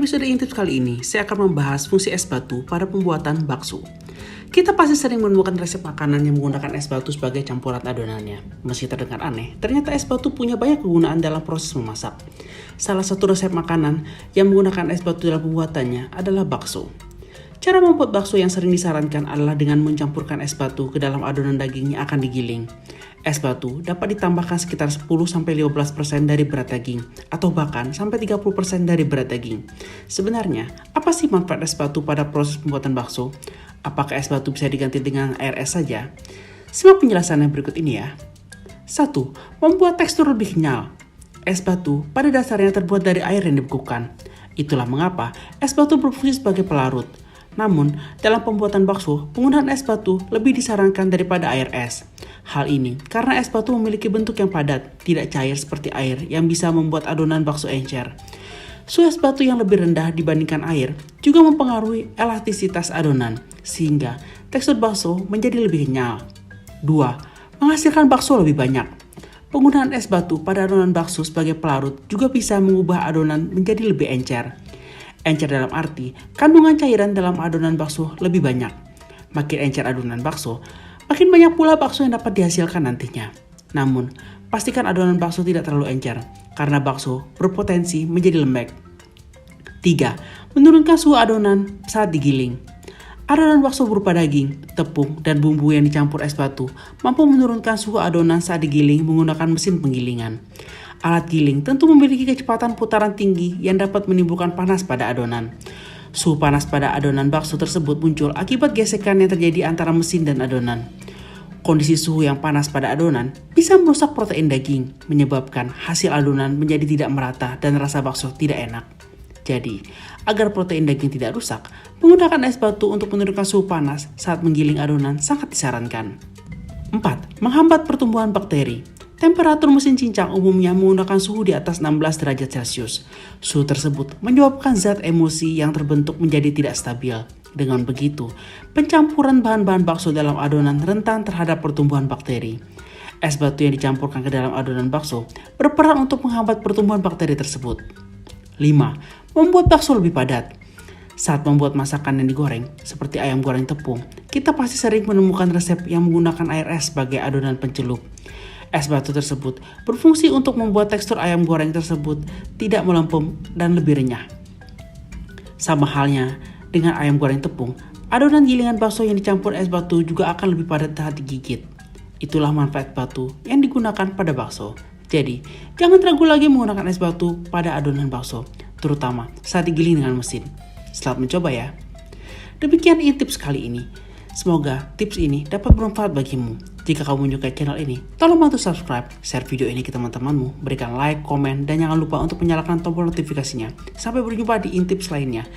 episode Intip kali ini, saya akan membahas fungsi es batu pada pembuatan bakso. Kita pasti sering menemukan resep makanan yang menggunakan es batu sebagai campuran adonannya. Meski terdengar aneh, ternyata es batu punya banyak kegunaan dalam proses memasak. Salah satu resep makanan yang menggunakan es batu dalam pembuatannya adalah bakso. Cara membuat bakso yang sering disarankan adalah dengan mencampurkan es batu ke dalam adonan daging yang akan digiling. Es batu dapat ditambahkan sekitar 10-15% dari berat daging, atau bahkan sampai 30% dari berat daging. Sebenarnya, apa sih manfaat es batu pada proses pembuatan bakso? Apakah es batu bisa diganti dengan air es saja? Simak penjelasan yang berikut ini ya. 1. Membuat tekstur lebih kenyal. Es batu pada dasarnya terbuat dari air yang dibekukan. Itulah mengapa es batu berfungsi sebagai pelarut. Namun, dalam pembuatan bakso, penggunaan es batu lebih disarankan daripada air es. Hal ini karena es batu memiliki bentuk yang padat, tidak cair seperti air yang bisa membuat adonan bakso encer. Suhu es batu yang lebih rendah dibandingkan air juga mempengaruhi elastisitas adonan, sehingga tekstur bakso menjadi lebih kenyal. 2. Menghasilkan bakso lebih banyak. Penggunaan es batu pada adonan bakso sebagai pelarut juga bisa mengubah adonan menjadi lebih encer. Encer dalam arti, kandungan cairan dalam adonan bakso lebih banyak. Makin encer adonan bakso, makin banyak pula bakso yang dapat dihasilkan nantinya. Namun, pastikan adonan bakso tidak terlalu encer, karena bakso berpotensi menjadi lembek. 3. Menurunkan suhu adonan saat digiling. Adonan bakso berupa daging, tepung, dan bumbu yang dicampur es batu mampu menurunkan suhu adonan saat digiling menggunakan mesin penggilingan. Alat giling tentu memiliki kecepatan putaran tinggi yang dapat menimbulkan panas pada adonan. Suhu panas pada adonan bakso tersebut muncul akibat gesekan yang terjadi antara mesin dan adonan. Kondisi suhu yang panas pada adonan bisa merusak protein daging, menyebabkan hasil adonan menjadi tidak merata dan rasa bakso tidak enak. Jadi, agar protein daging tidak rusak, menggunakan es batu untuk menurunkan suhu panas saat menggiling adonan sangat disarankan. 4. Menghambat pertumbuhan bakteri. Temperatur mesin cincang umumnya menggunakan suhu di atas 16 derajat Celcius. Suhu tersebut menyebabkan zat emulsi yang terbentuk menjadi tidak stabil. Dengan begitu, pencampuran bahan-bahan bakso dalam adonan rentan terhadap pertumbuhan bakteri. Es batu yang dicampurkan ke dalam adonan bakso berperan untuk menghambat pertumbuhan bakteri tersebut. 5. Membuat bakso lebih padat. Saat membuat masakan yang digoreng, seperti ayam goreng tepung, kita pasti sering menemukan resep yang menggunakan air es sebagai adonan pencelup. Es batu tersebut berfungsi untuk membuat tekstur ayam goreng tersebut tidak melempem dan lebih renyah. Sama halnya dengan ayam goreng tepung, adonan gilingan bakso yang dicampur es batu juga akan lebih padat saat digigit. Itulah manfaat batu yang digunakan pada bakso. Jadi, jangan ragu lagi menggunakan es batu pada adonan bakso, terutama saat digiling dengan mesin. Selamat mencoba ya. Demikian tips kali ini. Semoga tips ini dapat bermanfaat bagimu. Jika kamu menyukai channel ini, tolong bantu subscribe, share video ini ke teman-temanmu, berikan like, komen, dan jangan lupa untuk menyalakan tombol notifikasinya. Sampai berjumpa di Intips lainnya.